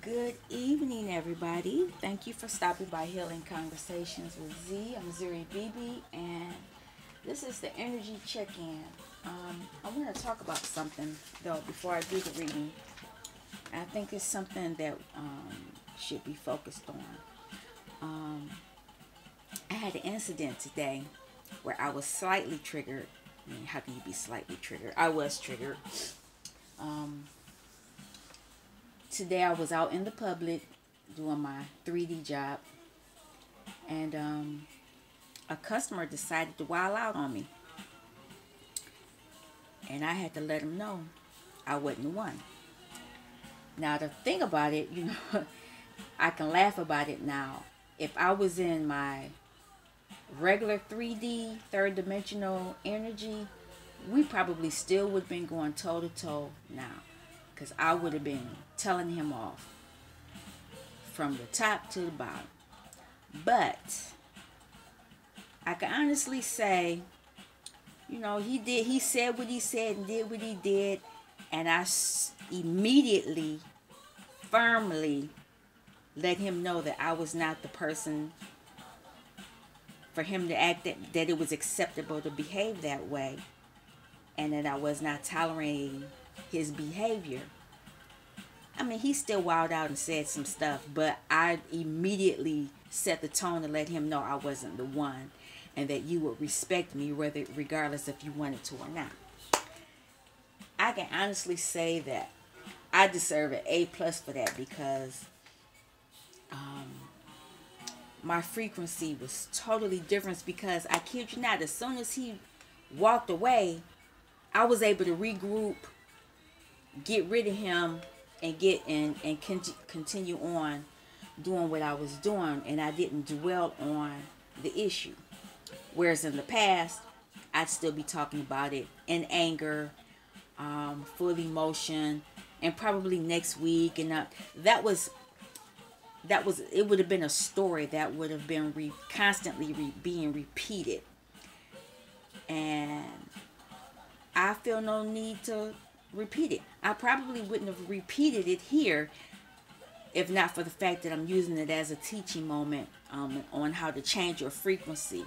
Good evening, everybody. Thank you for stopping by Healing Conversations with Z. I'm Zuribibi, and this is the energy check-in. I want to talk about something though before I do the reading. I think it's something that should be focused on. Um, I had an incident today where I was slightly triggered. I mean, how can you be slightly triggered? I was triggered. Um, Today I was out in the public doing my 3D job, and a customer decided to wild out on me, and I had to let him know I wasn't the one. Now the thing about it, I can laugh about it now. If I was in my regular 3D, third dimensional energy, we probably still would have been going toe to toe now, because I would have been telling him off from the top to the bottom. But I can honestly say, he said what he said and did what he did, and I immediately, firmly let him know that I was not the person for him to act that it was acceptable to behave that way, and that I was not tolerating his behavior. I mean, he still wilded out and said some stuff, but I immediately set the tone to let him know I wasn't the one, and that you would respect me regardless if you wanted to or not. I can honestly say that I deserve an A+ for that, because my frequency was totally different. Because I kid you not, as soon as he walked away, I was able to regroup, get rid of him, and continue on doing what I was doing, and I didn't dwell on the issue. Whereas in the past, I'd still be talking about it in anger, full emotion, and probably next week, and it would have been a story that would have been constantly being repeated, and I feel no need to repeat it. I probably wouldn't have repeated it here if not for the fact that I'm using it as a teaching moment on how to change your frequency.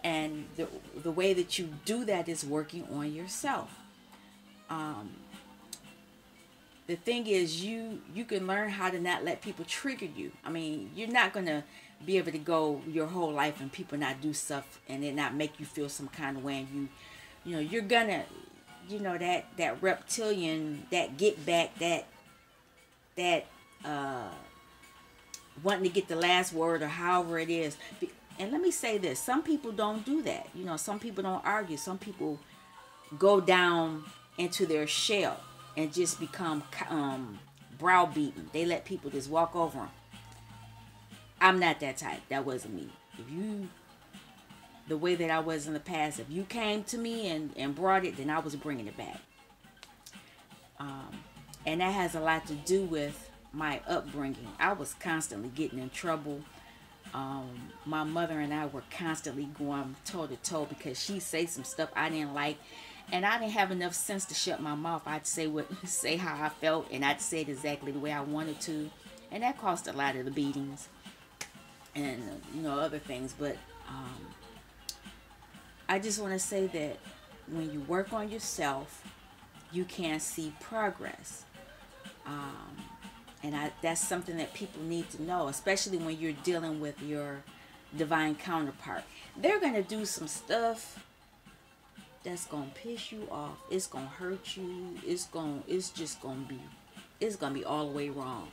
And the way that you do that is working on yourself. The thing is, you can learn how to not let people trigger you. I mean, you're not going to be able to go your whole life and people not do stuff and it not make you feel some kind of way. And you're gonna, that reptilian, that get back, that wanting to get the last word, or however it is. And let me say this: some people don't do that. Some people don't argue. Some people go down into their shell and just become browbeaten. They let people just walk over them. I'm not that type. That wasn't me. The way that I was in the past, if you came to me and brought it, then I was bringing it back. And that has a lot to do with my upbringing. I was constantly getting in trouble. My mother and I were constantly going toe to toe because she say some stuff I didn't like, and I didn't have enough sense to shut my mouth. I'd say how I felt, and I'd say it exactly the way I wanted to, and that caused a lot of the beatings and other things. But I just want to say that when you work on yourself, you can see progress. And that's something that people need to know, especially when you're dealing with your divine counterpart. They're going to do some stuff that's going to piss you off. It's going to hurt you. It's going to be all the way wrong.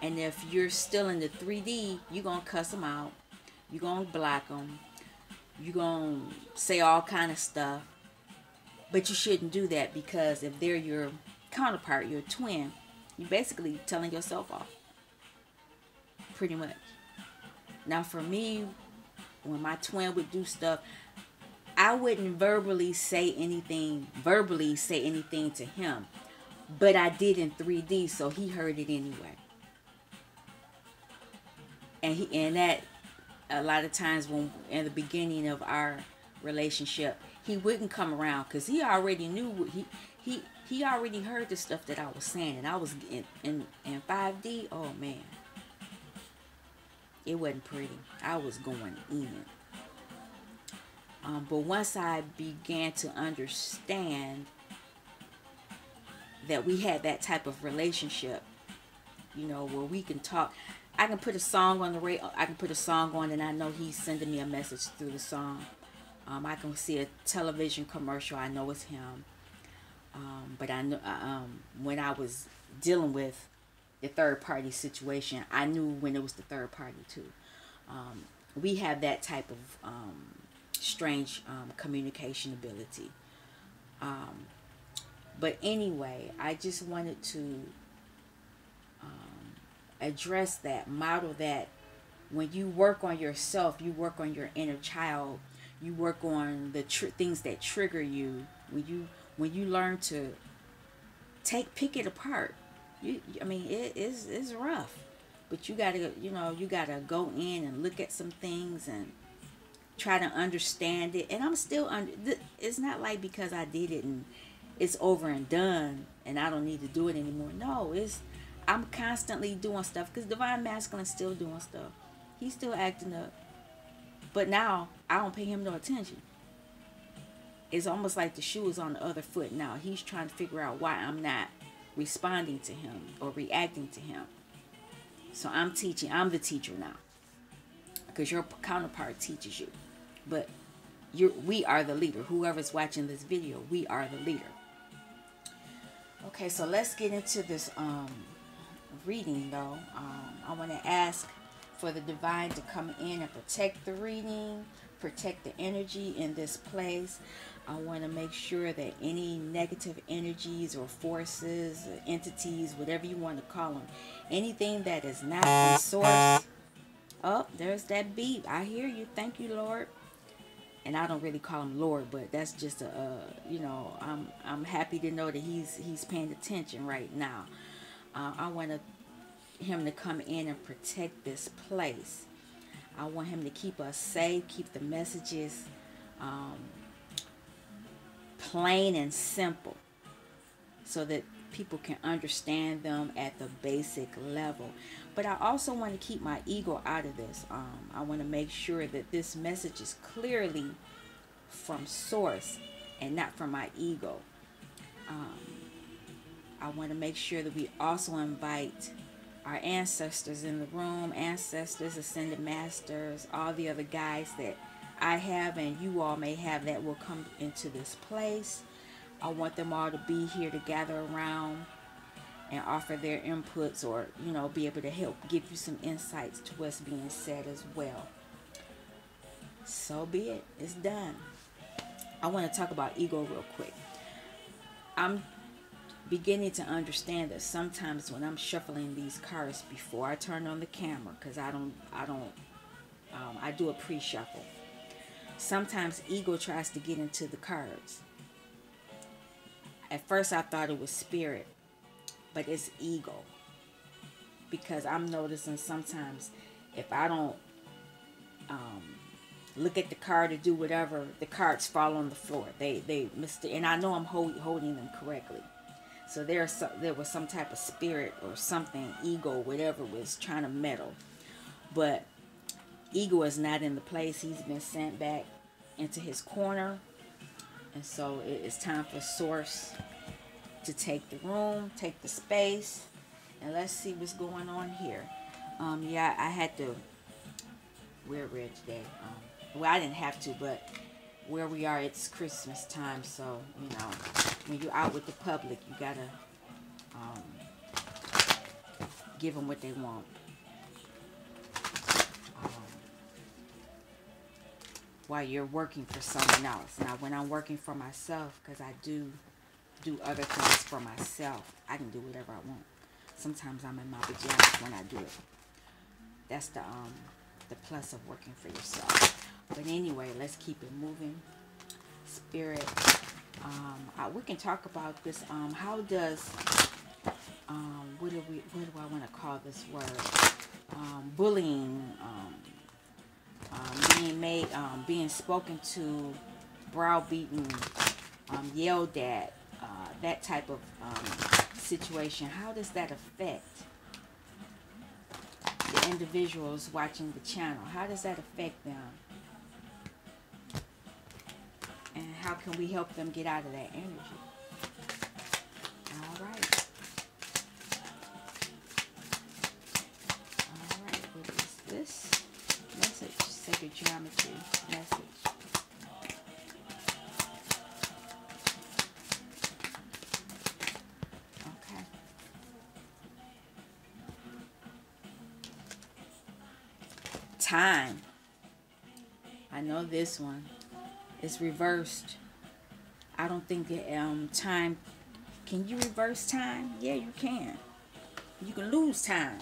And if you're still in the 3D, you're going to cuss them out. You're going to block them. You're going to say all kind of stuff. But you shouldn't do that, because if they're your counterpart, your twin, you're basically telling yourself off. Pretty much. Now for me, when my twin would do stuff, I wouldn't verbally say anything to him. But I did in 3D, so he heard it anyway. And that a lot of times when in the beginning of our relationship, he wouldn't come around because he already knew he he already heard the stuff that I was saying, and I was in 5D. Oh man, it wasn't pretty. I was going in. But once I began to understand that we had that type of relationship, you know, where we can talk. I can put a song on the radio. I can put a song on, and I know he's sending me a message through the song. I can see a television commercial. I know it's him. But I know when I was dealing with the third party situation, I knew when it was the third party too. We have that type of strange communication ability. But anyway, I just wanted to address that, model that. When you work on yourself, you work on your inner child, you work on the things that trigger you. When you learn to pick it apart, I mean, it's rough, but you gotta go in and look at some things and try to understand it. And I'm still it's not like because I did it and it's over and done and I don't need to do it anymore. No, I'm constantly doing stuff, because Divine Masculine's still doing stuff. He's still acting up. But now I don't pay him no attention. It's almost like the shoe is on the other foot now. He's trying to figure out why I'm not responding to him or reacting to him. So I'm the teacher now. Because your counterpart teaches you. But we are the leader. Whoever's watching this video, we are the leader. Okay, so let's get into this reading though. I want to ask for the divine to come in and protect the reading, protect the energy in this place. I want to make sure that any negative energies or forces, or entities, whatever you want to call them, anything that is not from source. Oh, there's that beep. I hear you. Thank you, Lord. And I don't really call him Lord, but that's just I'm happy to know that he's paying attention right now. I want him to come in and protect this place. I want him to keep us safe, keep the messages plain and simple, so that people can understand them at the basic level. But I also want to keep my ego out of this. I want to make sure that this message is clearly from source and not from my ego. I want to make sure that we also invite our ancestors in the room, ancestors, ascended masters, all the other guides that I have and you all may have that will come into this place. I want them all to be here to gather around and offer their inputs, or be able to help give you some insights to what's being said as well. So be it. It's done. I want to talk about ego real quick. I'm beginning to understand that sometimes when I'm shuffling these cards before I turn on the camera, because I do a pre-shuffle. Sometimes ego tries to get into the cards. At first I thought it was spirit, but it's ego. Because I'm noticing sometimes if I don't look at the card or do whatever, the cards fall on the floor. They missed it, and I know I'm holding them correctly. So there was some type of spirit or something, ego, whatever, was trying to meddle. But ego is not in the place. He's been sent back into his corner. And so it's time for source to take the room, take the space. And let's see what's going on here. Yeah, I had to wear red today. Well, I didn't have to, but where we are, it's Christmas time. So, when you're out with the public, you got to give them what they want. While you're working for someone else. Now, when I'm working for myself, because I do other things for myself, I can do whatever I want. Sometimes I'm in my pajamas when I do it. That's the plus of working for yourself. But anyway, let's keep it moving. Spirit, we can talk about this. How does what do I want to call this word? Bullying. Being spoken to, browbeaten, yelled at, that type of situation, how does that affect the individuals watching the channel? How does that affect them? And how can we help them get out of that energy? All right. All right. What is this message? Sacred geometry message. Okay. Time. I know this one. It's reversed. I don't think that time. Can you reverse time? Yeah, you can. You can lose time.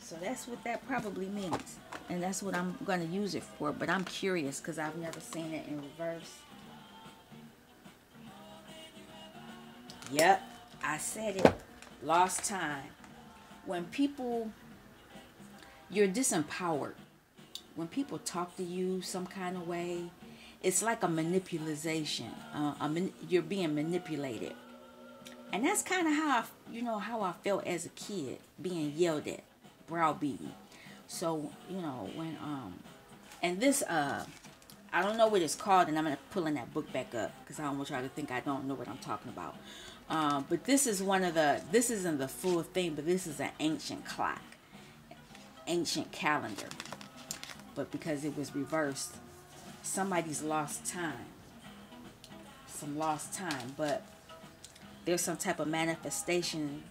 So that's what that probably means. And that's what I'm going to use it for. But I'm curious because I've never seen it in reverse. Yep, I said it. Lost time. When people, you're disempowered. When people talk to you some kind of way, it's like a manipulation. You're being manipulated. And that's kind of how I felt as a kid, being yelled at, browbeaten. So, when, and this, I don't know what it's called, and I'm going to pull in that book back up, because I don't want y'all to think I don't know what I'm talking about. But this is this isn't the full thing, but this is an ancient clock, ancient calendar. But because it was reversed, somebody's lost time. Some lost time, but there's some type of manifestation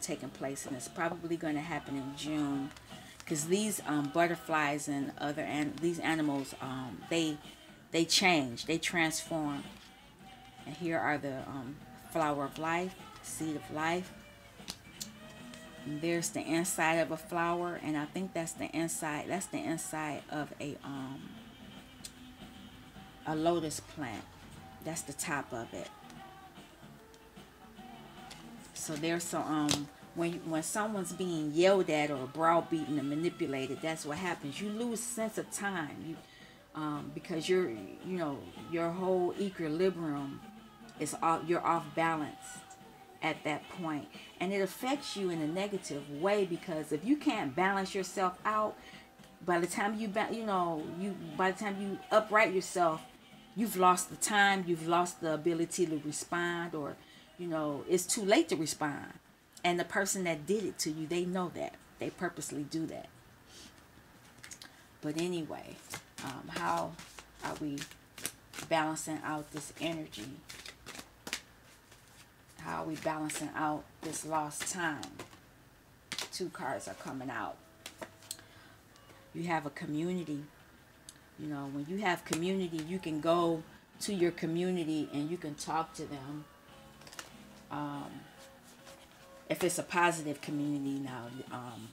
taking place, and it's probably going to happen in June, because these butterflies and these animals, they change, they transform. And here are the flower of life, seed of life. And there's the inside of a flower, and I think that's the inside. That's the inside of a lotus plant. That's the top of it. So there's some when someone's being yelled at or browbeaten and manipulated, that's what happens. You lose sense of time. Because your whole equilibrium is off. You're off balance at that point, and it affects you in a negative way, because if you can't balance yourself out, by the time by the time you upright yourself, you've lost the time, you've lost the ability to respond, or it's too late to respond. And the person that did it to you, they know that. They purposely do that. But anyway, how are we balancing out this energy? How are we balancing out this lost time? 2 cards are coming out. You have a community. When you have community, you can go to your community and you can talk to them. If it's a positive community now,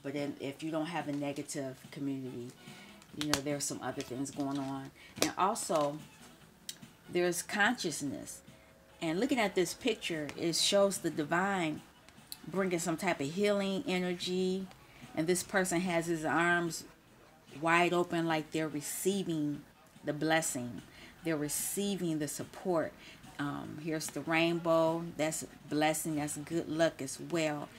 but then if you don't have a negative community, there's some other things going on. And also, there's consciousness. And looking at this picture, it shows the divine bringing some type of healing energy. And this person has his arms wide open, like they're receiving the blessing. They're receiving the support. Here's the rainbow. That's blessing. That's good luck as well.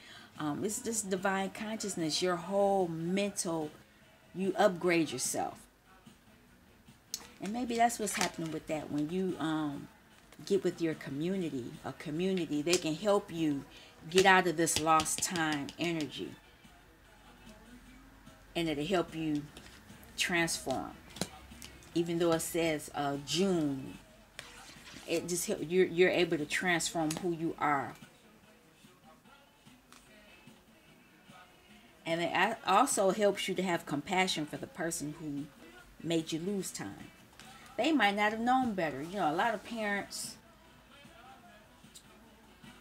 It's this divine consciousness. Your whole mental, you upgrade yourself. And maybe that's what's happening with that. When you get with your community, they can help you get out of this lost time energy. And it'll help you transform. Even though it says June, it just you're able to transform who you are. And it also helps you to have compassion for the person who made you lose time. They might not have known better. A lot of parents,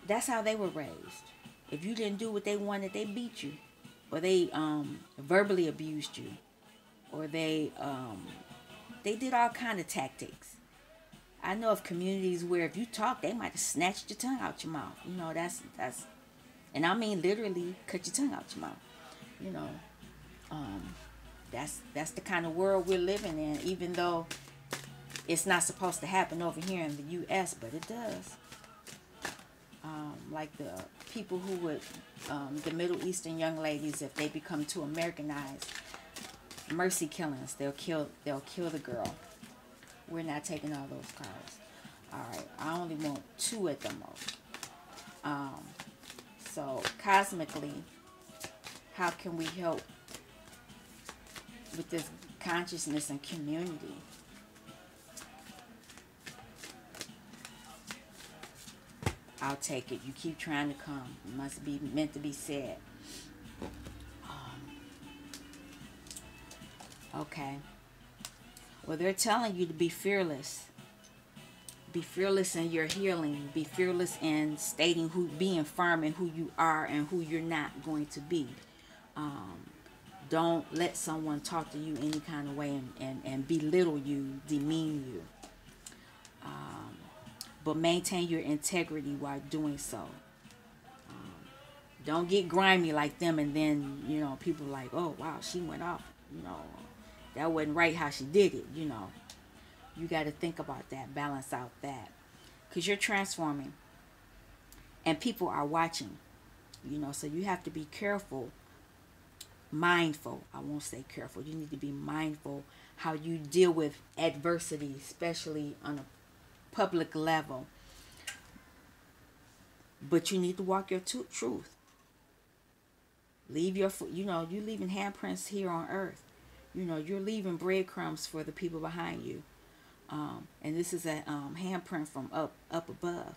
that's how they were raised. If you didn't do what they wanted, they beat you, or they verbally abused you, or they did all kind of tactics. I know of communities where if you talk, they might have snatched your tongue out your mouth. That's, and I mean literally cut your tongue out your mouth. That's the kind of world we're living in, even though it's not supposed to happen over here in the U.S., but it does. like the people who would, the Middle Eastern young ladies, if they become too Americanized, mercy killings. They'll kill the girl. We're not taking all those cards. All right, I only want 2 at the most. So cosmically, how can we help with this consciousness and community? I'll take it. You keep trying to come. It must be meant to be said. Okay. Well, they're telling you to be fearless. Be fearless in your healing. Be fearless in stating being firm in who you are and who you're not going to be. Don't let someone talk to you any kind of way and belittle you, demean you. But maintain your integrity while doing so. Don't get grimy like them, and then, people are like, oh, wow, she went off. That wasn't right how she did it. You got to think about that, balance out that. Because you're transforming, and people are watching. So you have to be careful, mindful. I won't say careful. You need to be mindful how you deal with adversity, especially on a public level. But you need to walk your truth. Leave your, you leaving handprints here on earth. You're leaving breadcrumbs for the people behind you. And this is a handprint from up above.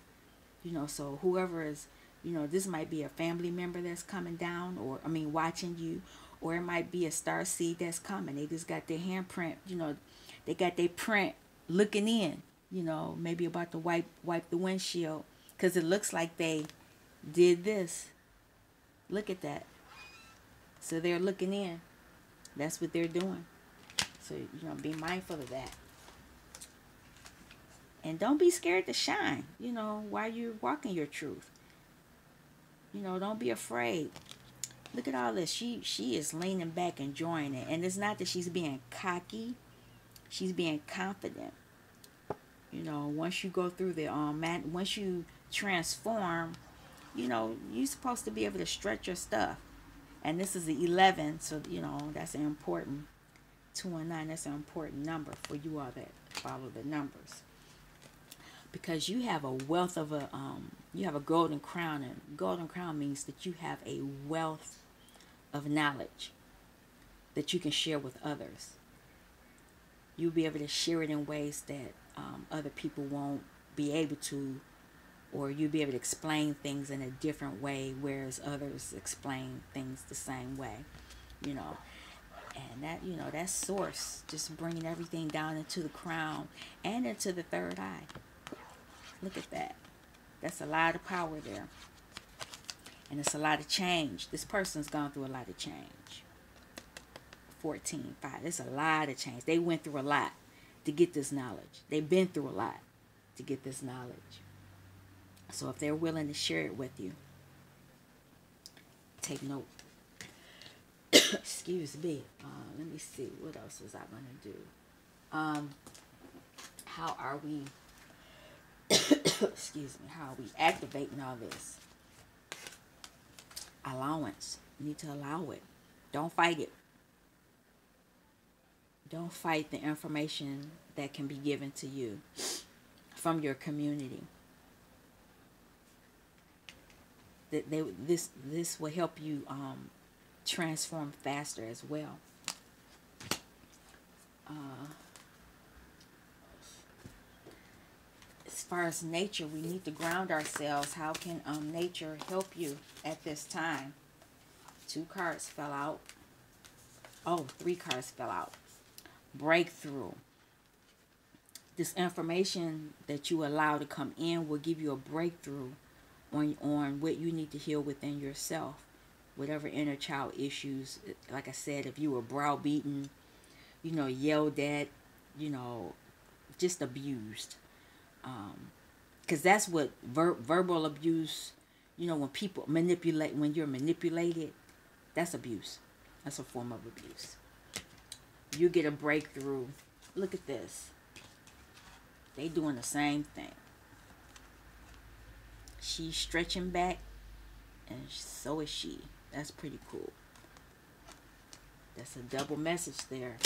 So whoever is, this might be a family member that's coming down, watching you, or it might be a star seed that's coming. They just got their handprint, they got their print looking in, maybe about to wipe the windshield, because it looks like they did this. Look at that. So they're looking in. That's what they're doing. So, be mindful of that. And don't be scared to shine, while you're walking your truth. Don't be afraid. Look at all this. She is leaning back, enjoying it. And it's not that she's being cocky. She's being confident. Once you go through the once you transform, you're supposed to be able to stretch your stuff. And this is the 11, so that's an important 2 and 9. That's an important number for you all that follow the numbers, because you have a wealth of you have a golden crown, and golden crown means that you have a wealth of knowledge that you can share with others. You'll be able to share it in ways that other people won't be able to, or you'll be able to explain things in a different way, whereas others explain things the same way, and that, that source, just bringing everything down into the crown and into the third eye. Look at that. That's a lot of power there, and it's a lot of change. This person's gone through a lot of change. 14, 5. It's a lot of change. They went through a lot to get this knowledge. They've been through a lot to get this knowledge. So if they're willing to share it with you, take note. Excuse me. Let me see. What else was I going to do? How are we... excuse me. How are we activating all this? Allowance. You need to allow it. Don't fight it. Don't fight the information that can be given to you from your community. This will help you transform faster as well. As far as nature, we need to ground ourselves. How can nature help you at this time? 2 cards fell out. Oh, 3 cards fell out. Breakthrough. This information that you allow to come in will give you a breakthrough on what you need to heal within yourself. Whatever inner child issues, like I said, if you were browbeaten, yelled at, just abused. Because that's what verbal abuse, when people manipulate, when you're manipulated, that's abuse. That's a form of abuse. You get a breakthrough. Look at this. They doing the same thing. She's stretching back, and so is she. That's pretty cool. That's a double message there.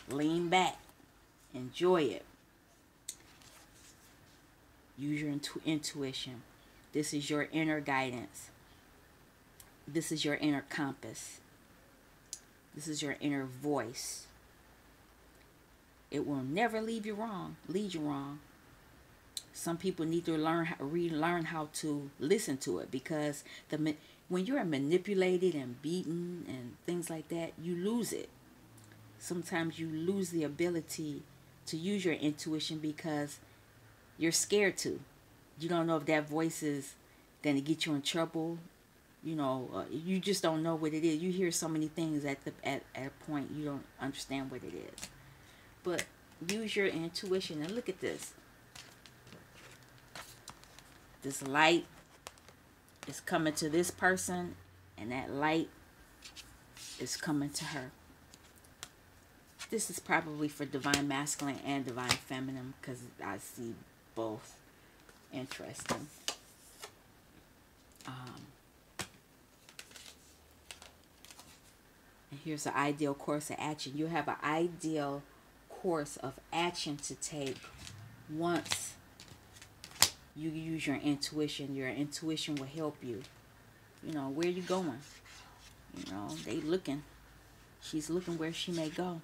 Lean back. Enjoy it. Use your intuition. This is your inner guidance. This is your inner compass. This is your inner voice. It will never lead you wrong. Some people need to relearn how to listen to it, because when you're manipulated and beaten and things like that, you lose it. Sometimes you lose the ability to use your intuition because you're scared to. You don't know if that voice is going to get you in trouble. You just don't know what it is. You hear so many things at a point you don't understand what it is. But use your intuition, and look at this. This light is coming to this person, and that light is coming to her. This is probably for divine masculine and divine feminine, because I see both. Interesting. And here's the ideal course of action. You have an ideal course of action to take once you use your intuition. Your intuition will help you. Where you going? They looking. She's looking where she may go.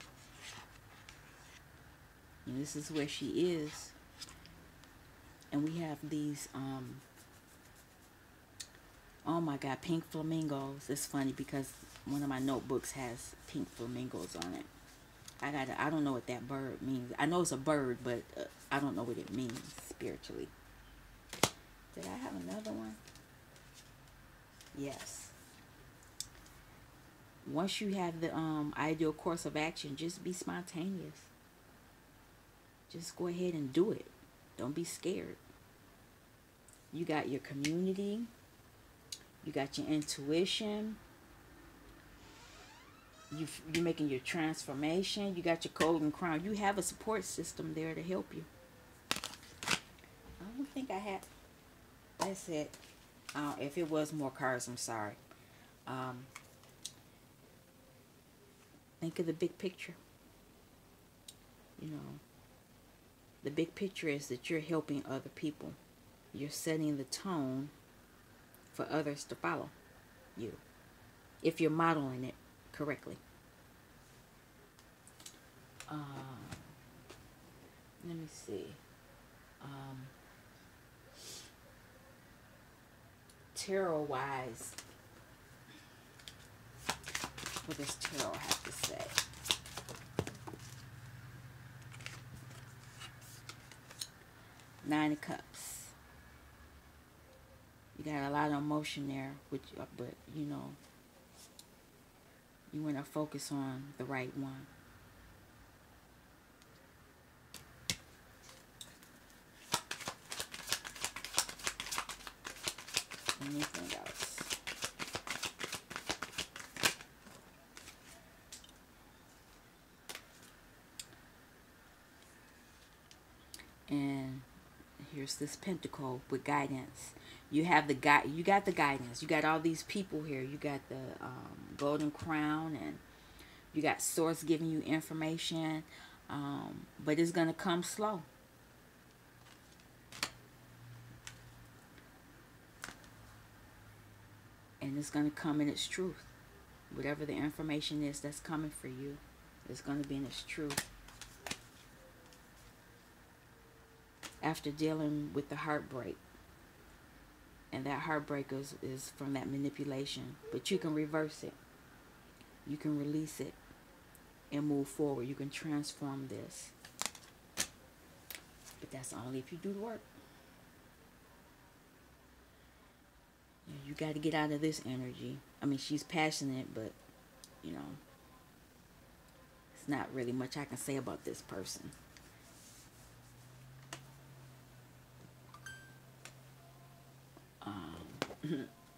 And this is where she is. And we have these, oh my God, pink flamingos. It's funny because one of my notebooks has pink flamingos on it. I don't know what that bird means. I know it's a bird, but I don't know what it means spiritually. Did I have another one? Yes. Once you have the ideal course of action, just be spontaneous. Just go ahead and do it. Don't be scared. You got your community. You got your intuition. You're making your transformation. You got your golden crown. You have a support system there to help you. I don't think I had. That's it. If it was more cards, I'm sorry. Think of the big picture. The big picture is that you're helping other people. You're setting the tone for others to follow you, if you're modeling it correctly. Let me see. Tarot wise, what does tarot have to say? Nine of Cups. You got a lot of emotion there, but you want to focus on the right one. Anything else? And here's this pentacle with guidance. You have you got the guidance. You got all these people here. You got the golden crown, and you got source giving you information, but it's gonna come slow. And it's gonna come in its truth. Whatever the information is that's coming for you, it's gonna be in its truth. After dealing with the heartbreak, and that heartbreak is from that manipulation, but you can reverse it. You can release it and move forward. You can transform this, but that's only if you do the work. You got to get out of this energy. I mean, she's passionate, but it's not really much I can say about this person.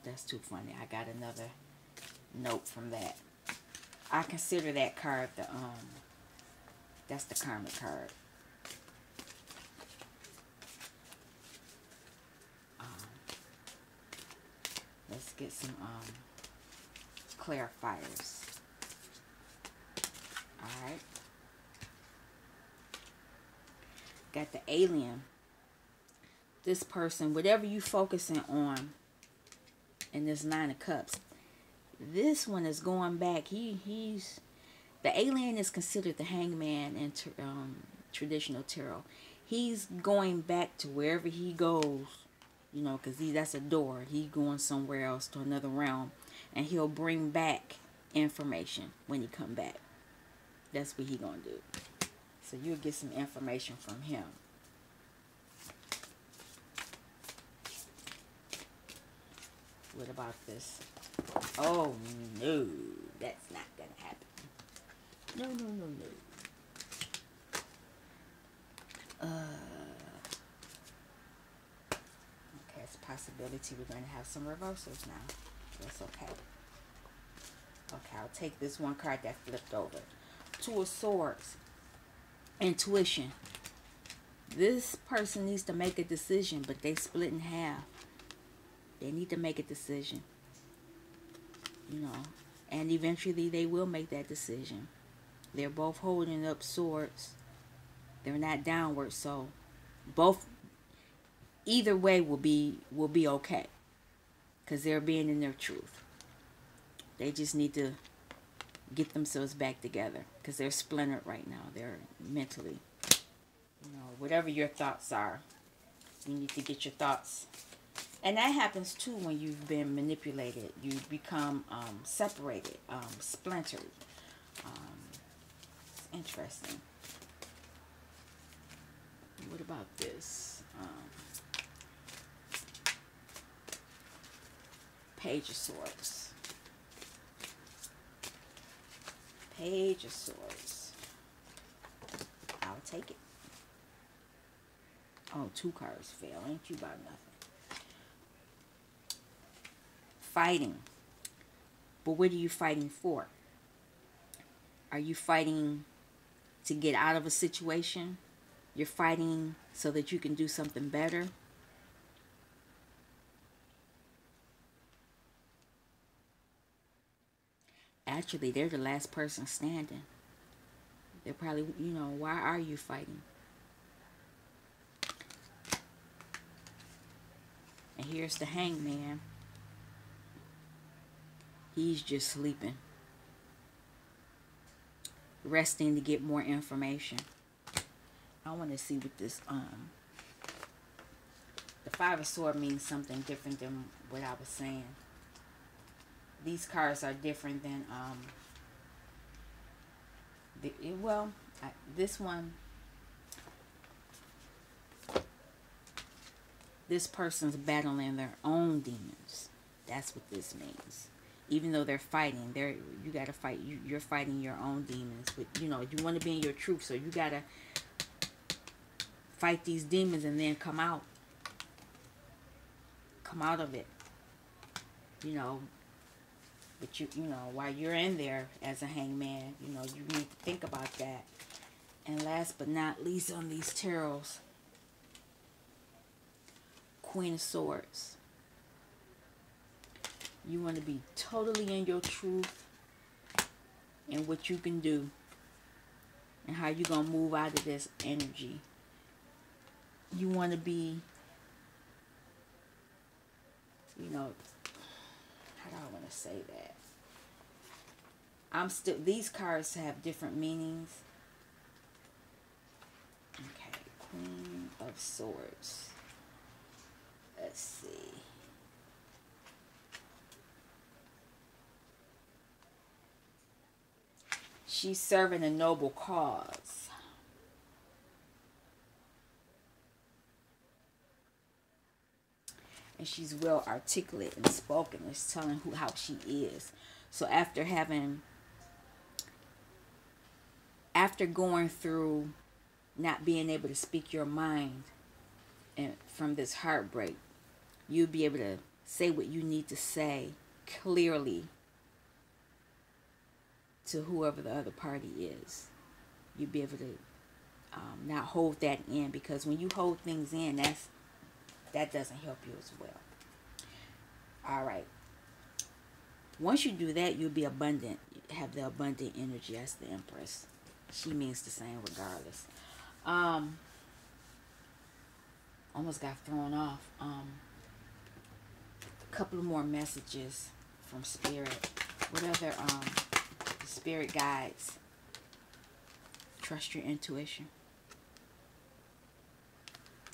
That's too funny. I got another note from that. I consider that card that's the karmic card. get some clarifiers. Alright. Got the alien. This person, whatever you focusing on in this Nine of Cups, this one is going back. He's the alien is considered the hangman in traditional tarot. He's going back to wherever he goes, you know, because that's a door. He's going somewhere else to another realm, and he'll bring back information when he come back. That's what he gonna do. So you'll get some information from him. What about this? Oh no, that's not gonna happen. No, no, no, no. Okay, it's a possibility we're going to have some reversals now. That's okay. Okay, I'll take this one card that flipped over. Two of Swords. Intuition. This person needs to make a decision, but they split in half. They need to make a decision. You know, and eventually they will make that decision. They're both holding up swords. They're not downward, so both, either way will be okay, because they're being in their truth. They just need to get themselves back together, because they're splintered right now. They're mentally, you know, whatever your thoughts are, you need to get your thoughts. And that happens too when you've been manipulated. You become separated, splintered. It's interesting. What about this? Page of Swords. Page of Swords. I'll take it. Oh, two cards fail. Ain't you about nothing. Fighting. But what are you fighting for? Are you fighting to get out of a situation? You're fighting so that you can do something better? Actually, they're the last person standing. They're probably, you know, why are you fighting? And here's the Hangman. He's just sleeping. Resting to get more information. I want to see what this, the Five of Swords means something different than what I was saying. These cards are different than, this one, this person's battling their own demons. That's what this means. Even though they're fighting, you gotta fight. You're fighting your own demons. But you know, you want to be in your truth, so you gotta fight these demons and then come out of it. You know, but you know, while you're in there as a hangman, you know, you need to think about that. And last but not least on these tarots, Queen of Swords. You want to be totally in your truth and what you can do and how you're going to move out of this energy. You want to be, you know, how do I want to say that? These cards have different meanings. Okay, Queen of Swords. Let's see. She's serving a noble cause. And she's well articulate and spoken. It's telling how she is. So after going through not being able to speak your mind and from this heartbreak, you'll be able to say what you need to say clearly to whoever the other party is. You'll be able to not hold that in, because when you hold things in, that doesn't help you as well. All right. Once you do that, you'll be abundant. Have the abundant energy as the Empress. She means the same regardless. Almost got thrown off. A couple of more messages from Spirit. What other Spirit guides? Trust your intuition.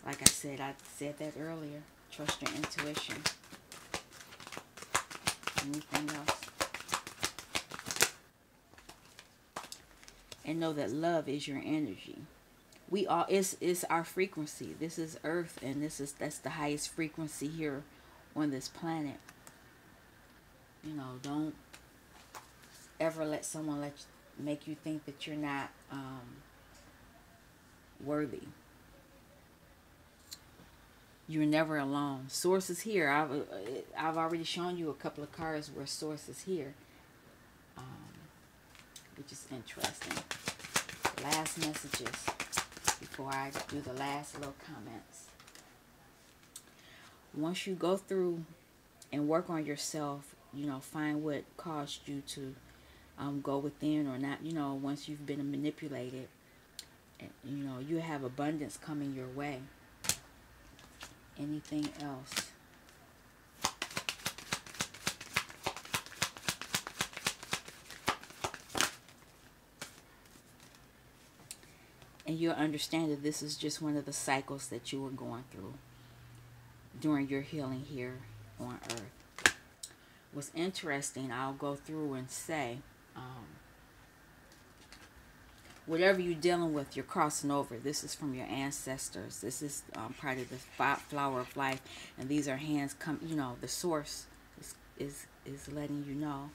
Like I said that earlier. Trust your intuition. Anything else? And know that love is your energy. We all it's our frequency. This is Earth, and that's the highest frequency here on this planet. You know, don't ever let someone make you think that you're not worthy. You're never alone. Source is here. I've already shown you a couple of cards where Source is here, which is interesting. Last messages before I do the last little comments. Once you go through and work on yourself, you know, find what caused you to go within or not. You know, once you've been manipulated, you know, you have abundance coming your way. Anything else? And you'll understand that this is just one of the cycles that you were going through during your healing here on Earth. What's interesting, I'll go through and say, whatever you're dealing with, you're crossing over. This is from your ancestors. This is part of the flower of life, and these are hands come. You know, the source is letting you know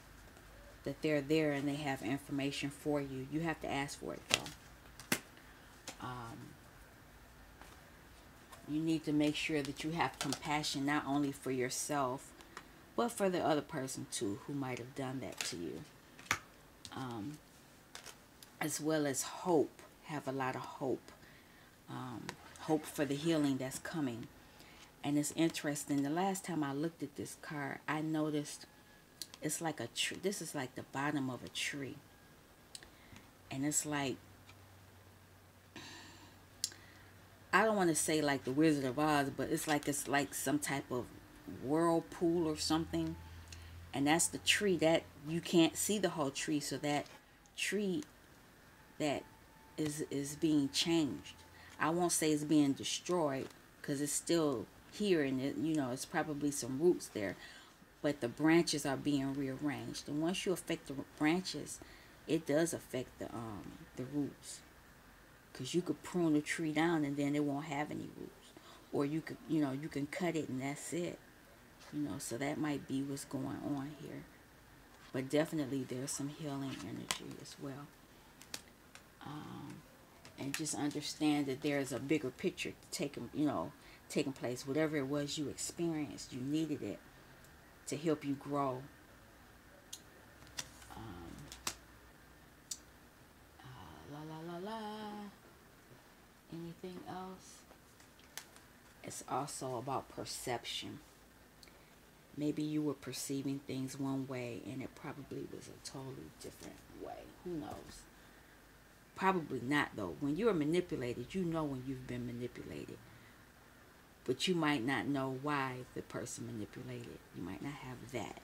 that they're there and they have information for you. You have to ask for it though. You need to make sure that you have compassion not only for yourself, but for the other person too who might have done that to you. As well as hope. Have a lot of hope. Hope for the healing that's coming. And it's interesting. The last time I looked at this card, I noticed it's like a tree. This is like the bottom of a tree. And it's like, I don't want to say like the Wizard of Oz, but it's like some type of whirlpool or something. And that's the tree that you can't see the whole tree. So that tree that is being changed. I won't say it's being destroyed because it's still here, and you know, it's probably some roots there, but the branches are being rearranged. And once you affect the branches, it does affect the roots, because you could prune a tree down and then it won't have any roots, or you could, you know, you can cut it and that's it, you know. So that might be what's going on here, but definitely there's some healing energy as well. And just understand that there's a bigger picture taking place. Whatever it was you experienced, you needed it to help you grow. Anything else? It's also about perception. Maybe you were perceiving things one way and it probably was a totally different way. Who knows? Probably not though. When you're manipulated, you know when you've been manipulated. But you might not know why the person manipulated. You might not have that.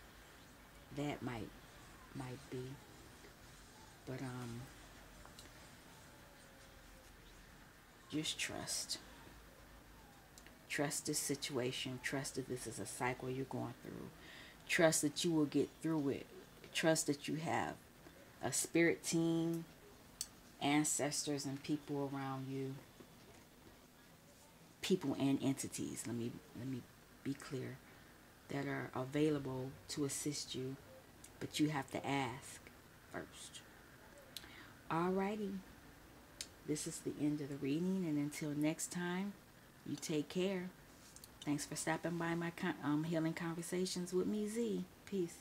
That might be. But just trust. Trust this situation. Trust that this is a cycle you're going through. Trust that you will get through it. Trust that you have a spirit team, ancestors and people around you, people and entities, let me be clear, that are available to assist you, but you have to ask first. Alrighty, this is the end of the reading, and until next time, you take care. Thanks for stopping by my healing conversations with me, Z. Peace.